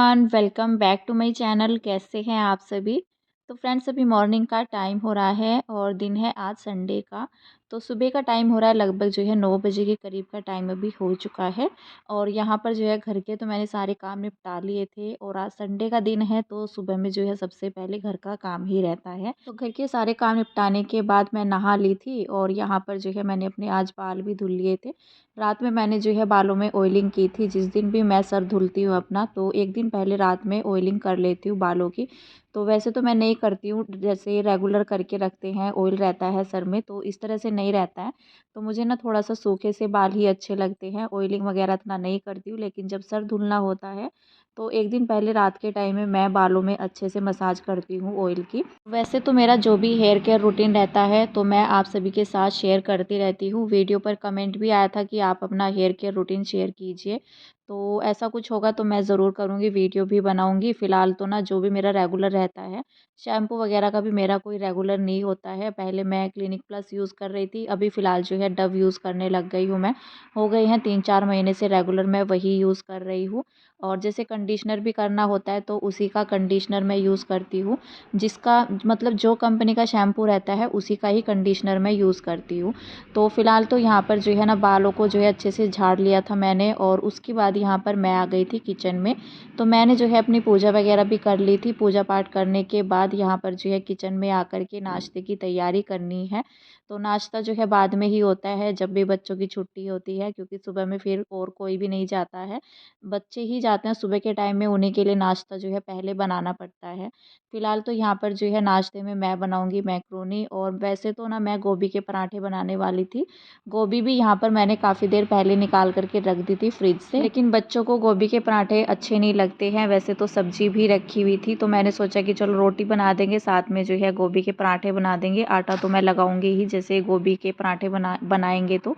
Everyone, welcome back to my channel. कैसे हैं आप सभी। तो फ्रेंड्स, अभी मॉर्निंग का टाइम हो रहा है और दिन है आज संडे का। तो सुबह का टाइम हो रहा है, लगभग 9 बजे के करीब का टाइम अभी हो चुका है। और यहाँ पर घर के तो मैंने सारे काम निपटा लिए थे। और आज संडे का दिन है तो सुबह में सबसे पहले घर का काम ही रहता है। तो घर के सारे काम निपटाने के बाद मैं नहा ली थी और यहाँ पर मैंने अपने आज बाल भी धुल लिए थे। रात में मैंने बालों में ऑयलिंग की थी। जिस दिन भी मैं सर धुलती हूँ अपना, तो एक दिन पहले रात में ऑयलिंग कर लेती हूँ बालों की। तो वैसे तो मैं नहीं करती हूँ, जैसे रेगुलर करके रखते हैं, ऑयल रहता है सर में, तो इस तरह से नहीं रहता है। तो मुझे ना थोड़ा सा सूखे से बाल ही अच्छे लगते हैं, ऑयलिंग वगैरह इतना नहीं करती हूँ। लेकिन जब सर धुलना होता है तो एक दिन पहले रात के टाइम में मैं बालों में अच्छे से मसाज करती हूँ ऑयल की। वैसे तो मेरा जो भी हेयर केयर रूटीन रहता है तो मैं आप सभी के साथ शेयर करती रहती हूँ। वीडियो पर कमेंट भी आया था कि आप अपना हेयर केयर रूटीन शेयर कीजिए, तो ऐसा कुछ होगा तो मैं ज़रूर करूँगी, वीडियो भी बनाऊँगी। फ़िलहाल तो ना जो भी मेरा रेगुलर रहता है, शैम्पू वगैरह का भी मेरा कोई रेगुलर नहीं होता है। पहले मैं क्लिनिक प्लस यूज़ कर रही थी, अभी फ़िलहाल डव यूज़ करने लग गई हूँ मैं। हो गए हैं 3-4 महीने से रेगुलर मैं वही यूज़ कर रही हूँ। और जैसे कंडीशनर भी करना होता है तो उसी का कंडीशनर मैं यूज़ करती हूँ, जिसका मतलब जो कंपनी का शैम्पू रहता है उसी का ही कंडीशनर मैं यूज़ करती हूँ। तो फ़िलहाल तो यहाँ पर ना बालों को अच्छे से झाड़ लिया था मैंने। और उसके बाद यहाँ पर मैं आ गई थी किचन में। तो मैंने अपनी पूजा वगैरह भी कर ली थी। पूजा पाठ करने के बाद यहाँ पर किचन में आकर के नाश्ते की तैयारी करनी है। तो नाश्ता बाद में ही होता है, जब भी बच्चों की छुट्टी होती है, क्योंकि सुबह में फिर और कोई भी नहीं जाता है, बच्चे ही जाते हैं सुबह के टाइम में। उन्हीं के लिए नाश्ता पहले बनाना पड़ता है। फ़िलहाल तो यहाँ पर नाश्ते में मैं बनाऊँगी मैक्रोनी। और वैसे तो ना मैं गोभी के पराठे बनाने वाली थी। गोभी भी यहाँ पर मैंने काफ़ी देर पहले निकाल कर के रख दी थी फ्रिज से, लेकिन बच्चों को गोभी के पराठे अच्छे नहीं लगते हैं। वैसे तो सब्ज़ी भी रखी हुई थी, तो मैंने सोचा कि चलो रोटी बना देंगे, साथ में गोभी के पराठे बना देंगे। आटा तो मैं लगाऊंगी ही, जैसे गोभी के पराठे बनाएंगे तो।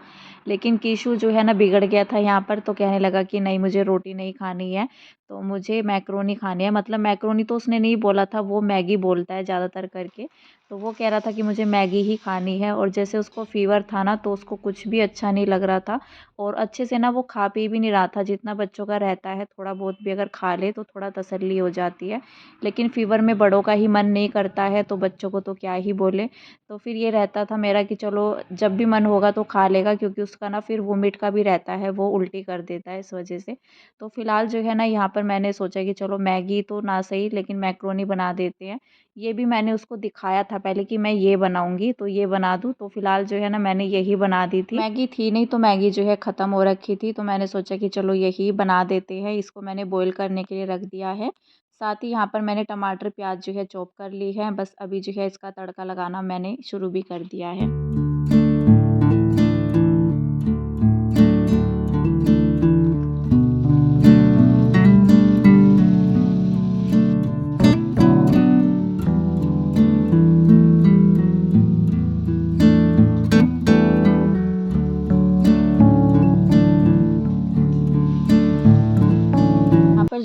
लेकिन कीशु है ना बिगड़ गया था यहाँ पर, तो कहने लगा कि नहीं, मुझे रोटी नहीं खानी है, तो मुझे मैक्रोनी खानी है। मतलब मैक्रोनी तो उसने नहीं बोला था, वो मैगी बोलता है ज़्यादातर करके। तो वो कह रहा था कि मुझे मैगी ही खानी है। और जैसे उसको फ़ीवर था ना, तो उसको कुछ भी अच्छा नहीं लग रहा था और अच्छे से ना वो खा पी भी नहीं रहा था। जितना बच्चों का रहता है, थोड़ा बहुत भी अगर खा ले तो थोड़ा तसल्ली हो जाती है। लेकिन फ़ीवर में बड़ों का ही मन नहीं करता है, तो बच्चों को तो क्या ही बोले। तो फिर ये रहता था मेरा कि चलो जब भी मन होगा तो खा लेगा, क्योंकि उसका ना फिर वोमिट का भी रहता है, वो उल्टी कर देता है इस वजह से। तो फ़िलहाल है ना यहाँ पर मैंने सोचा कि चलो मैगी तो ना सही, लेकिन मैक्रोनी बना देते हैं। ये भी मैंने उसको दिखाया था पहले कि मैं ये बनाऊंगी, तो ये बना दूँ। तो फ़िलहाल है ना मैंने यही बना दी थी। मैगी थी नहीं, तो मैगी ख़त्म हो रखी थी, तो मैंने सोचा कि चलो यही बना देते हैं। इसको मैंने बॉईल करने के लिए रख दिया है। साथ ही यहाँ पर मैंने टमाटर प्याज चॉप कर ली है। बस अभी इसका तड़का लगाना मैंने शुरू भी कर दिया है।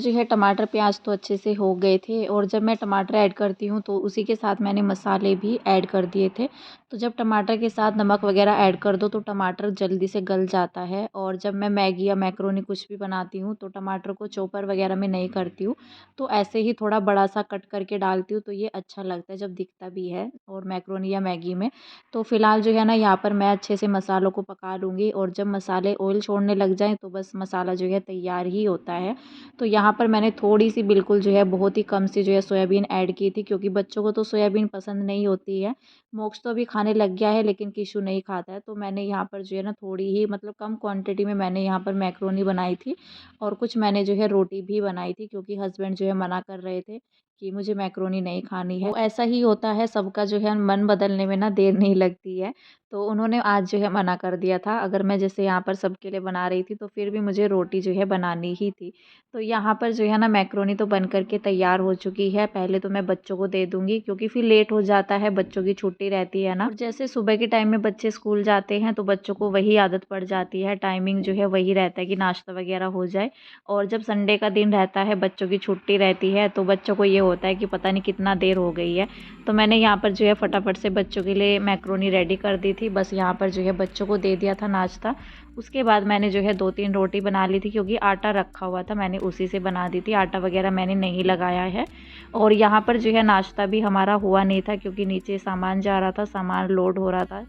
पर टमाटर प्याज तो अच्छे से हो गए थे। और जब मैं टमाटर ऐड करती हूँ तो उसी के साथ मैंने मसाले भी ऐड कर दिए थे। तो जब टमाटर के साथ नमक वगैरह ऐड कर दो तो टमाटर जल्दी से गल जाता है। और जब मैं मैगी या मैक्रोनी कुछ भी बनाती हूँ तो टमाटर को चॉपर वगैरह में नहीं करती हूँ, तो ऐसे ही थोड़ा बड़ा सा कट करके डालती हूँ, तो ये अच्छा लगता है जब दिखता भी है और मैक्रोनी या मैगी में। तो फ़िलहाल है ना यहाँ पर मैं अच्छे से मसालों को पका लूँगी। और जब मसाले ऑयल छोड़ने लग जाएँ तो बस मसाला तैयार ही होता है। तो यहाँ पर मैंने थोड़ी सी बिल्कुल बहुत ही कम सी सोयाबीन ऐड की थी, क्योंकि बच्चों को तो सोयाबीन पसंद नहीं होती है। मोक्ष तो अभी खाने लग गया है, लेकिन किशु नहीं खाता है। तो मैंने यहाँ पर ना थोड़ी ही, मतलब कम क्वांटिटी में मैंने यहाँ पर मैक्रोनी बनाई थी। और कुछ मैंने रोटी भी बनाई थी, क्योंकि हस्बैंड मना कर रहे थे कि मुझे मैक्रोनी नहीं खानी है। तो ऐसा ही होता है सबका, मन बदलने में ना देर नहीं लगती है। तो उन्होंने आज मना कर दिया था। अगर मैं जैसे यहाँ पर सबके लिए बना रही थी तो फिर भी मुझे रोटी बनानी ही थी। तो यहाँ पर है ना मैक्रोनी तो बन कर के तैयार हो चुकी है। पहले तो मैं बच्चों को दे दूँगी, क्योंकि फिर लेट हो जाता है, बच्चों की छुट्टी रहती है ना। और जैसे सुबह के टाइम में बच्चे स्कूल जाते हैं तो बच्चों को वही आदत पड़ जाती है, टाइमिंग वही रहता है कि नाश्ता वगैरह हो जाए। और जब संडे का दिन रहता है, बच्चों की छुट्टी रहती है, तो बच्चों को ये होता है कि पता नहीं कितना देर हो गई है। तो मैंने यहाँ पर फटाफट से बच्चों के लिए मैक्रोनी रेडी कर दी थी, बस यहाँ पर जो है बच्चों को दे दिया था नाश्ता। उसके बाद मैंने जो है 2-3 रोटी बना ली थी, क्योंकि आटा रखा हुआ था, मैंने उसी से बना दी थी, आटा वगैरह मैंने नहीं लगाया है। और यहाँ पर जो है नाश्ता भी हमारा हुआ नहीं था, क्योंकि नीचे सामान जा रहा था, सामान लोड हो रहा था।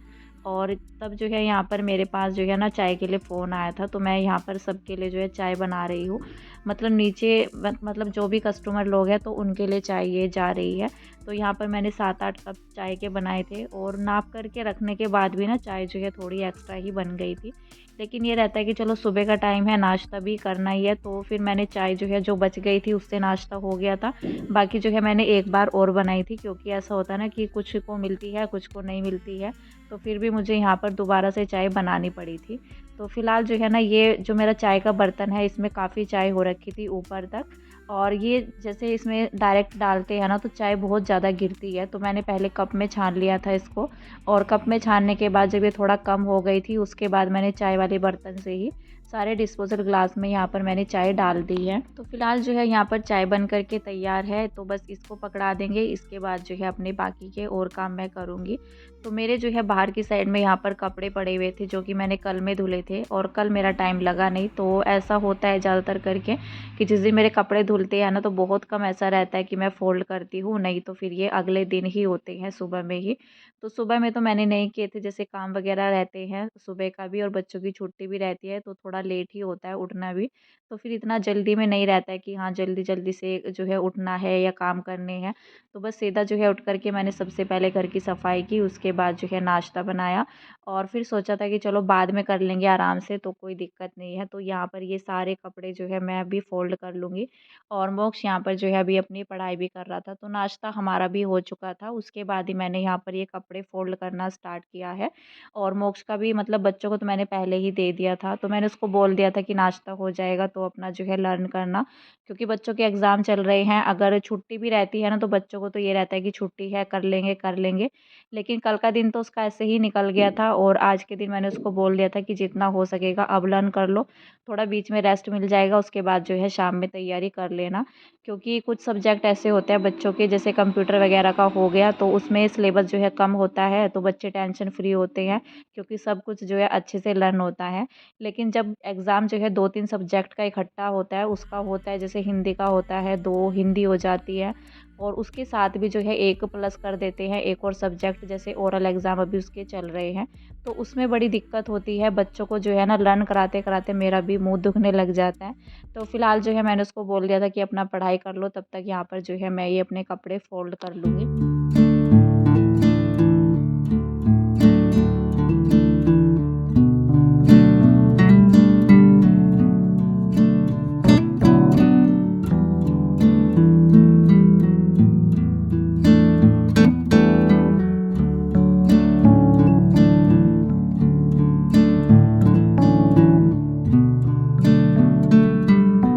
और तब जो है यहाँ पर मेरे पास जो है ना चाय के लिए फ़ोन आया था, तो मैं यहाँ पर सबके लिए जो है चाय बना रही हूँ। मतलब नीचे मतलब जो भी कस्टमर लोग हैं तो उनके लिए चाय ये जा रही है। तो यहाँ पर मैंने 7-8 कप चाय के बनाए थे, और नाप करके रखने के बाद भी ना चाय जो है थोड़ी एक्स्ट्रा ही बन गई थी। लेकिन ये रहता है कि चलो सुबह का टाइम है, नाश्ता भी करना ही है, तो फिर मैंने चाय जो है जो बच गई थी उससे नाश्ता हो गया था। बाकी जो है मैंने एक बार और बनाई थी, क्योंकि ऐसा होता है ना कि कुछ को मिलती है, कुछ को नहीं मिलती है। तो फिर भी मुझे यहाँ पर दोबारा से चाय बनानी पड़ी थी। तो फ़िलहाल जो है ना ये जो मेरा चाय का बर्तन है, इसमें काफ़ी चाय हो रखी थी ऊपर तक। और ये जैसे इसमें डायरेक्ट डालते हैं ना तो चाय बहुत ज़्यादा गिरती है, तो मैंने पहले कप में छान लिया था इसको। और कप में छानने के बाद जब ये थोड़ा कम हो गई थी, उसके बाद मैंने चाय वाले बर्तन से ही सारे डिस्पोज़ल ग्लास में यहाँ पर मैंने चाय डाल दी है। तो फ़िलहाल जो है यहाँ पर चाय बन कर के तैयार है, तो बस इसको पकड़ा देंगे, इसके बाद जो है अपने बाकी के और काम मैं करूँगी। तो मेरे जो है बाहर की साइड में यहाँ पर कपड़े पड़े हुए थे, जो कि मैंने कल में धुले थे, और कल मेरा टाइम लगा नहीं। तो ऐसा होता है ज़्यादातर करके कि जिस दिन मेरे कपड़े धुलते हैं ना, तो बहुत कम ऐसा रहता है कि मैं फ़ोल्ड करती हूँ, नहीं तो फिर ये अगले दिन ही होते हैं सुबह में ही। तो सुबह में तो मैंने नहीं किए थे, जैसे काम वगैरह रहते हैं सुबह का भी, और बच्चों की छुट्टी भी रहती है, तो थोड़ा लेट ही होता है उठना भी। तो फिर इतना जल्दी में नहीं रहता है कि हाँ जल्दी-जल्दी से जो है उठना है या काम करने हैं। तो बस सीधा जो है उठ कर के मैंने सबसे पहले घर की सफाई की, उसके बाद जो है नाश्ता बनाया, और फिर सोचा था कि चलो बाद में कर लेंगे आराम से, तो कोई दिक्कत नहीं है। तो यहाँ पर ये सारे कपड़े जो है मैं अभी फ़ोल्ड कर लूँगी। और मोक्ष यहाँ पर जो है अभी अपनी पढ़ाई भी कर रहा था, तो नाश्ता हमारा भी हो चुका था। उसके बाद ही मैंने यहाँ पर ये कपड़े फ़ोल्ड करना स्टार्ट किया है। और मोक्ष का भी मतलब बच्चों को तो मैंने पहले ही दे दिया था, तो मैंने उसको बोल दिया था कि नाश्ता हो जाएगा तो अपना जो है लर्न करना, क्योंकि बच्चों के एग्ज़ाम चल रहे हैं। अगर छुट्टी भी रहती है ना, तो बच्चों को तो ये रहता है कि छुट्टी है, कर लेंगे कर लेंगे। लेकिन कल का दिन तो उसका ऐसे ही निकल गया था, और आज के दिन मैंने उसको बोल दिया था कि जितना हो सकेगा अब लर्न कर लो, थोड़ा बीच में रेस्ट मिल जाएगा, उसके बाद जो है शाम में तैयारी कर लेना। क्योंकि कुछ सब्जेक्ट ऐसे होते हैं बच्चों के, जैसे कंप्यूटर वगैरह का हो गया, तो उसमें सिलेबस जो है कम होता है, तो बच्चे टेंशन फ्री होते हैं, क्योंकि सब कुछ जो है अच्छे से लर्न होता है। लेकिन जब एग्ज़ाम जो है 2-3 सब्जेक्ट का इकट्ठा होता है, उसका होता है, जैसे हिंदी का होता है, 2 हिंदी हो जाती है, और उसके साथ भी जो है 1 प्लस कर देते हैं, एक और सब्जेक्ट, जैसे ओरल एग्ज़ाम अभी उसके चल रहे हैं। तो उसमें बड़ी दिक्कत होती है बच्चों को जो है ना, लर्न कराते-कराते मेरा भी मुँह दुखने लग जाता है। तो फ़िलहाल जो है मैंने उसको बोल दिया था कि अपना पढ़ाई कर लो, तब तक यहाँ पर जो है मैं ये अपने कपड़े फ़ोल्ड कर लूँगी।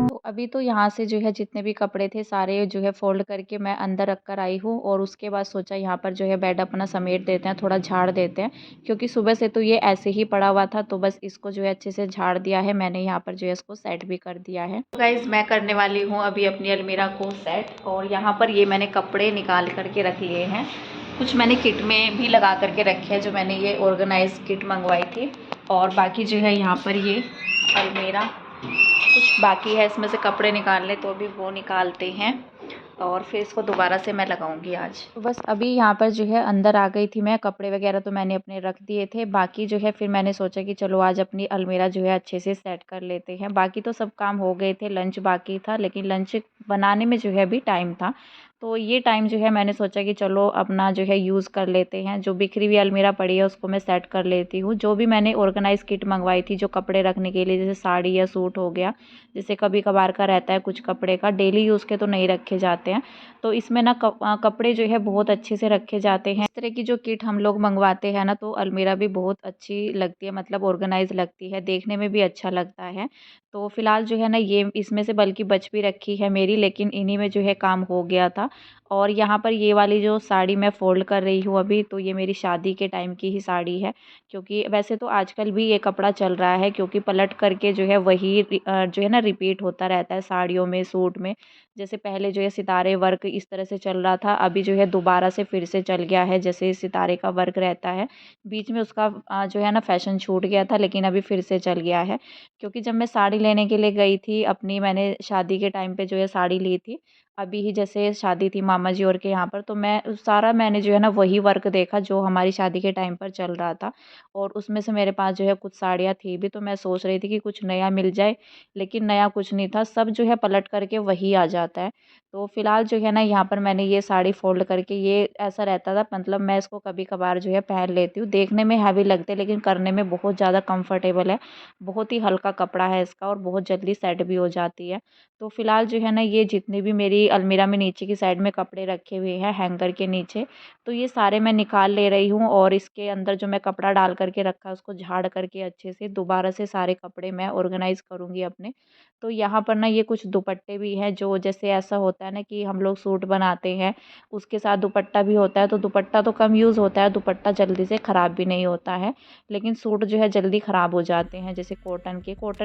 तो अभी तो यहाँ से जो है जितने भी कपड़े थे सारे जो है फ़ोल्ड करके मैं अंदर रख कर आई हूँ, और उसके बाद सोचा यहाँ पर जो है बेड अपना समेट देते हैं, थोड़ा झाड़ देते हैं, क्योंकि सुबह से तो ये ऐसे ही पड़ा हुआ था, तो बस इसको जो है अच्छे से झाड़ दिया है मैंने, यहाँ पर जो है इसको सेट भी कर दिया है। तो गाइज़ मैं करने वाली हूँ अभी अपनी अलमीरा को सेट, और यहाँ पर ये मैंने कपड़े निकाल कर के रख लिए हैं। कुछ मैंने किट में भी लगा करके रखे हैं, जो मैंने ये ऑर्गेनाइज़ किट मंगवाई थी, और बाकी जो है यहाँ पर ये अलमीरा कुछ बाकी है, इसमें से कपड़े निकालने, तो अभी वो निकालते हैं, और फिर इसको दोबारा से मैं लगाऊंगी आज। तो बस अभी यहाँ पर जो है अंदर आ गई थी मैं, कपड़े वगैरह तो मैंने अपने रख दिए थे, बाकी जो है फिर मैंने सोचा कि चलो आज अपनी अलमीरा जो है अच्छे से सेट कर लेते हैं। बाकी तो सब काम हो गए थे, लंच बाकी था, लेकिन लंच बनाने में जो है अभी टाइम था, तो ये टाइम जो है मैंने सोचा कि चलो अपना जो है यूज़ कर लेते हैं। जो बिखरी हुई अलमीरा पड़ी है उसको मैं सेट कर लेती हूँ। जो भी मैंने ऑर्गेनाइज़ किट मंगवाई थी जो कपड़े रखने के लिए, जैसे साड़ी या सूट हो गया, जैसे कभी कभार का रहता है कुछ कपड़े का, डेली यूज़ के तो नहीं रखे जाते हैं, तो इसमें ना कपड़े जो है बहुत अच्छे से रखे जाते हैं। इस तरह की जो किट हम लोग मंगवाते हैं ना, तो अलमीरा भी बहुत अच्छी लगती है, मतलब ऑर्गेनाइज लगती है, देखने में भी अच्छा लगता है। तो फ़िलहाल जो है ना ये इसमें से बल्कि बच भी रखी है मेरी, लेकिन इन्हीं में जो है काम हो गया था। और यहाँ पर ये वाली जो साड़ी मैं फ़ोल्ड कर रही हूँ अभी, तो ये मेरी शादी के टाइम की ही साड़ी है। क्योंकि वैसे तो आजकल भी ये कपड़ा चल रहा है, क्योंकि पलट करके जो है वही जो है ना रिपीट होता रहता है साड़ियों में, सूट में। जैसे पहले जो है सितारे वर्क इस तरह से चल रहा था, अभी जो है दोबारा से फिर से चल गया है, जैसे सितारे का वर्क रहता है। बीच में उसका जो है ना फ़ैशन छूट गया था, लेकिन अभी फिर से चल गया है। क्योंकि जब मैं साड़ी लेने के लिए गई थी अपनी, मैंने शादी के टाइम पे जो है साड़ी ली थी। अभी ही जैसे शादी थी मामा जी और के यहाँ पर, तो मैंने जो है ना वही वर्क देखा जो हमारी शादी के टाइम पर चल रहा था। और उसमें से मेरे पास जो है कुछ साड़ियाँ थी भी, तो मैं सोच रही थी कि कुछ नया मिल जाए, लेकिन नया कुछ नहीं था, सब जो है पलट करके वही आ जाता है। तो फ़िलहाल जो है ना यहाँ पर मैंने ये साड़ी फ़ोल्ड करके, ये ऐसा रहता था, मतलब मैं इसको कभी-कभार जो है पहन लेती हूँ। देखने में हैवी लगते हैं, लेकिन करने में बहुत ज़्यादा कंफर्टेबल है। बहुत ही हल्का कपड़ा है इसका और बहुत जल्दी सेट भी हो जाती है। तो फ़िलहाल जो है ना ये जितने भी मेरी अलमीरा में नीचे की साइड में कपड़े रखे हुए हैं हैंगर के नीचे, तो ये सारे मैं निकाल ले रही हूँ, और इसके अंदर जो मैं कपड़ा डाल कर के रखा है उसको झाड़ करके अच्छे से दोबारा से सारे कपड़े मैं ऑर्गेनाइज़ करूँगी अपने। तो यहाँ पर ना ये कुछ दुपट्टे भी हैं, जो जैसे ऐसा होता है ना कि हम लोग सूट बनाते हैं, उसके साथ दुपट्टा भी होता है, तो दुपट्टा तो कम यूज़ होता है, दुपट्टा जल्दी से ख़राब भी नहीं होता है। लेकिन सूट जो है जल्दी ख़राब हो जाते हैं, जैसे कॉटन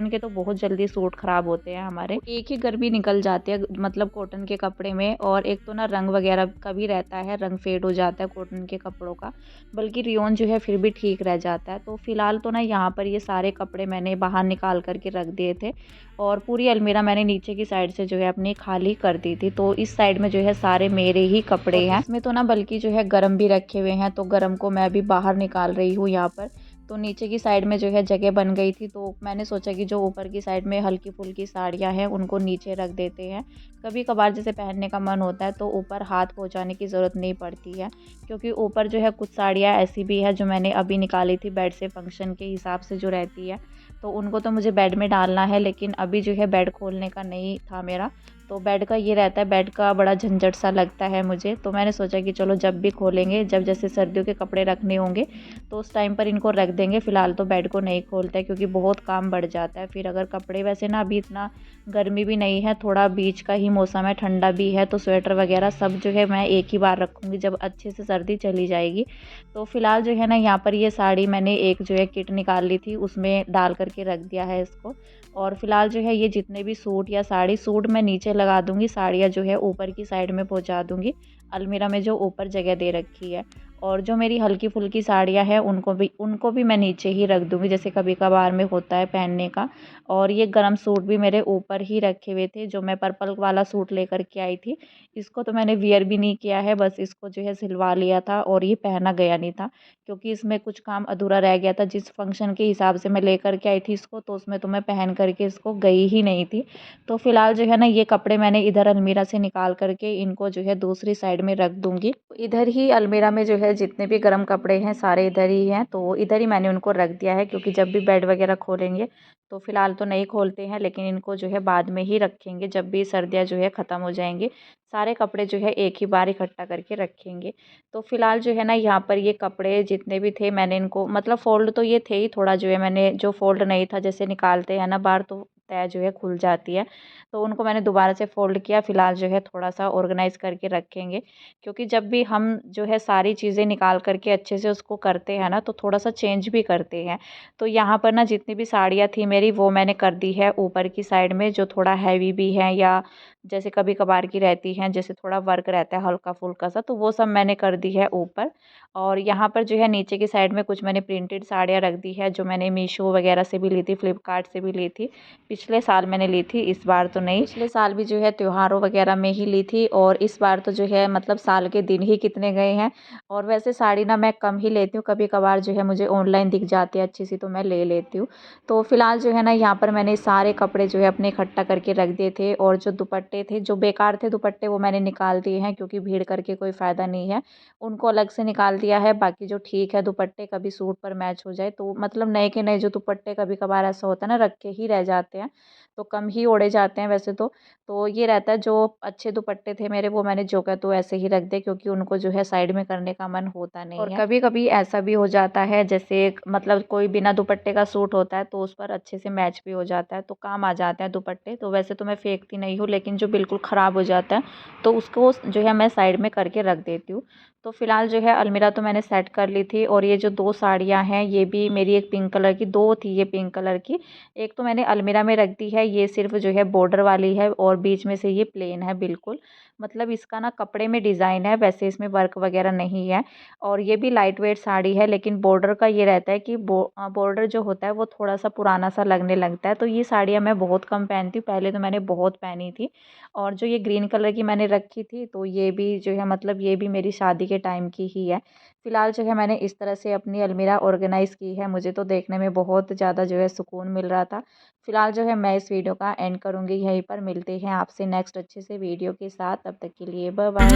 के तो बहुत जल्दी सूट ख़राब होते हैं हमारे। एक ही गर्मी निकल जाती है मतलब कॉटन के कपड़े में, और एक तो ना रंग वगैरह का भी रहता है, रंग फेड हो जाता है कॉटन के कपड़ों का। बल्कि रेयॉन जो है फिर भी ठीक रह जाता है। तो फ़िलहाल तो ना यहाँ पर ये सारे कपड़े मैंने बाहर निकाल कर के रख दिए थे, और पूरी अलमीरा मैंने नीचे की साइड से जो है अपनी खाली कर दी थी। तो इस साइड में जो है सारे मेरे ही कपड़े हैं। इसमें तो ना बल्कि जो है गरम भी रखे हुए हैं, तो गरम को मैं अभी बाहर निकाल रही हूँ यहाँ पर। तो नीचे की साइड में जो है जगह बन गई थी, तो मैंने सोचा कि जो ऊपर की साइड में हल्की-फुल्की साड़ियाँ हैं उनको नीचे रख देते हैं। कभी-कभार जैसे पहनने का मन होता है तो ऊपर हाथ पहुँचाने की ज़रूरत नहीं पड़ती है, क्योंकि ऊपर जो है कुछ साड़ियाँ ऐसी भी है जो मैंने अभी निकाली थी बेड से, फंक्शन के हिसाब से जो रहती है। तो उनको तो मुझे बेड में डालना है, लेकिन अभी जो है बेड खोलने का नहीं था मेरा। तो बेड का ये रहता है, बेड का बड़ा झंझट सा लगता है मुझे, तो मैंने सोचा कि चलो जब भी खोलेंगे, जब जैसे सर्दियों के कपड़े रखने होंगे तो उस टाइम पर इनको रख देंगे। फ़िलहाल तो बेड को नहीं खोलते हैं, क्योंकि बहुत काम बढ़ जाता है फिर अगर कपड़े, वैसे ना अभी इतना गर्मी भी नहीं है, थोड़ा बीच का ही मौसम है, ठंडा भी है, तो स्वेटर वगैरह सब जो है मैं एक ही बार रखूँगी जब अच्छे से सर्दी चली जाएगी। तो फ़िलहाल जो है ना यहाँ पर ये साड़ी मैंने एक जो है किट निकाल ली थी, उसमें डाल कर के रख दिया है इसको। और फ़िलहाल जो है ये जितने भी सूट या साड़ी, सूट मैं नीचे लगा दूँगी, साड़ियाँ जो है ऊपर की साइड में पहुँचा दूँगी, अलमीरा में जो ऊपर जगह दे रखी है। और जो मेरी हल्की-फुल्की साड़ियाँ हैं उनको भी मैं नीचे ही रख दूँगी, जैसे कभी-कभार में होता है पहनने का। और ये गरम सूट भी मेरे ऊपर ही रखे हुए थे, जो मैं पर्पल वाला सूट लेकर के आई थी। इसको तो मैंने वियर भी नहीं किया है, बस इसको जो है सिलवा लिया था, और ये पहना गया नहीं था, क्योंकि इसमें कुछ काम अधूरा रह गया था। जिस फंक्शन के हिसाब से मैं लेकर के आई थी इसको, तो उसमें तो मैं पहन कर के इसको गई ही नहीं थी। तो फ़िलहाल जो है ना ये कपड़े मैंने इधर अलमीरा से निकाल कर के इनको जो है दूसरी साइड में रख दूँगी। इधर ही अलमीरा में जो है जितने भी गर्म कपड़े हैं सारे इधर ही हैं, तो इधर ही मैंने उनको रख दिया है, क्योंकि जब भी बेड वगैरह खोलेंगे, तो फ़िलहाल तो नहीं खोलते हैं, लेकिन इनको जो है बाद में ही रखेंगे, जब भी सर्दियाँ जो है ख़त्म हो जाएँगी। सारे कपड़े जो है एक ही बार इकट्ठा करके रखेंगे। तो फ़िलहाल जो है ना यहाँ पर ये कपड़े जितने भी थे मैंने इनको, मतलब फ़ोल्ड तो ये थे ही, थोड़ा जो है मैंने, जो फ़ोल्ड नहीं था, जैसे निकालते हैं ना बाहर तो तह जो है खुल जाती है, तो उनको मैंने दोबारा से फ़ोल्ड किया। फ़िलहाल जो है थोड़ा-सा ऑर्गेनाइज़ करके रखेंगे, क्योंकि जब भी हम जो है सारी चीज़ें निकाल कर के अच्छे से उसको करते हैं ना, तो थोड़ा-सा चेंज भी करते हैं। तो यहाँ पर ना जितनी भी साड़ियाँ थी मेरी, वो मैंने कर दी है ऊपर की साइड में, जो थोड़ा हैवी भी हैं, या जैसे कभी-कभार की रहती हैं, जैसे थोड़ा वर्क रहता है हल्का-फुल्का सा, तो वो सब मैंने कर दी है ऊपर। और यहाँ पर जो है नीचे की साइड में कुछ मैंने प्रिंटेड साड़ियाँ रख दी है, जो मैंने मीशो वगैरह से भी ली थी, फ्लिपकार्ट से भी ली थी। पिछले साल मैंने ली थी, इस बार तो नहीं। पिछले साल भी जो है त्योहारों वगैरह में ही ली थी, और इस बार तो जो है मतलब साल के दिन ही कितने गए हैं। और वैसे साड़ी ना मैं कम ही लेती हूँ, कभी-कभार जो है मुझे ऑनलाइन दिख जाती है अच्छी सी, तो मैं ले लेती हूँ। तो फ़िलहाल जो है ना यहाँ पर मैंने सारे कपड़े जो है अपने इकट्ठा करके रख दिए थे, और जो दुपट्टे थे, जो बेकार थे दुपट्टे, वो मैंने निकाल दिए हैं, क्योंकि भीड़ करके कोई फ़ायदा नहीं है। उनको अलग से निकाल दिया है। बाकी जो ठीक है दुपट्टे, कभी सूट पर मैच हो जाए, तो मतलब नए के नए जो दुपट्टे कभी-कभार ऐसा होता है ना रखे ही रह जाते हैं, तो कम ही ओढ़े जाते हैं वैसे तो ये रहता है जो अच्छे दुपट्टे थे मेरे वो मैंने जो है तो ऐसे ही रख दे, क्योंकि उनको जो है साइड में करने का मन होता नहीं है। और कभी कभी ऐसा भी हो जाता है जैसे मतलब कोई बिना दुपट्टे का सूट होता है तो उस पर अच्छे से मैच भी हो जाता है, तो काम आ जाते हैं दुपट्टे। तो वैसे तो मैं फेंकती नहीं हूँ, लेकिन जो बिल्कुल ख़राब हो जाता है तो उसको जो है मैं साइड में करके रख देती हूँ। तो फ़िलहाल जो है अलमीरा तो मैंने सेट कर ली थी, और ये जो 2 साड़ियाँ हैं ये भी मेरी, एक पिंक कलर की, 2 थी ये पिंक कलर की। एक तो मैंने अलमीरा में रख दी है, ये सिर्फ़ जो है बॉर्डर वाली है और बीच में से ये प्लेन है बिल्कुल। मतलब इसका ना कपड़े में डिज़ाइन है, वैसे इसमें वर्क वग़ैरह नहीं है। और ये भी लाइट वेट साड़ी है, लेकिन बॉर्डर का ये रहता है कि बॉर्डर जो होता है वो थोड़ा-सा पुराना-सा लगने लगता है। तो ये साड़ियाँ मैं बहुत कम पहनती हूँ, पहले तो मैंने बहुत पहनी थी। और जो ये ग्रीन कलर की मैंने रखी थी तो ये भी जो है मतलब ये भी मेरी शादी के टाइम की ही है। फ़िलहाल जो है मैंने इस तरह से अपनी अलमीरा ऑर्गेनाइज़ की है, मुझे तो देखने में बहुत ज़्यादा जो है सुकून मिल रहा था। फ़िलहाल जो है मैं इस वीडियो का एंड करूँगी यहीं पर, मिलते हैं आपसे नेक्स्ट अच्छे से वीडियो के साथ, तब तक के लिए बाय बाय।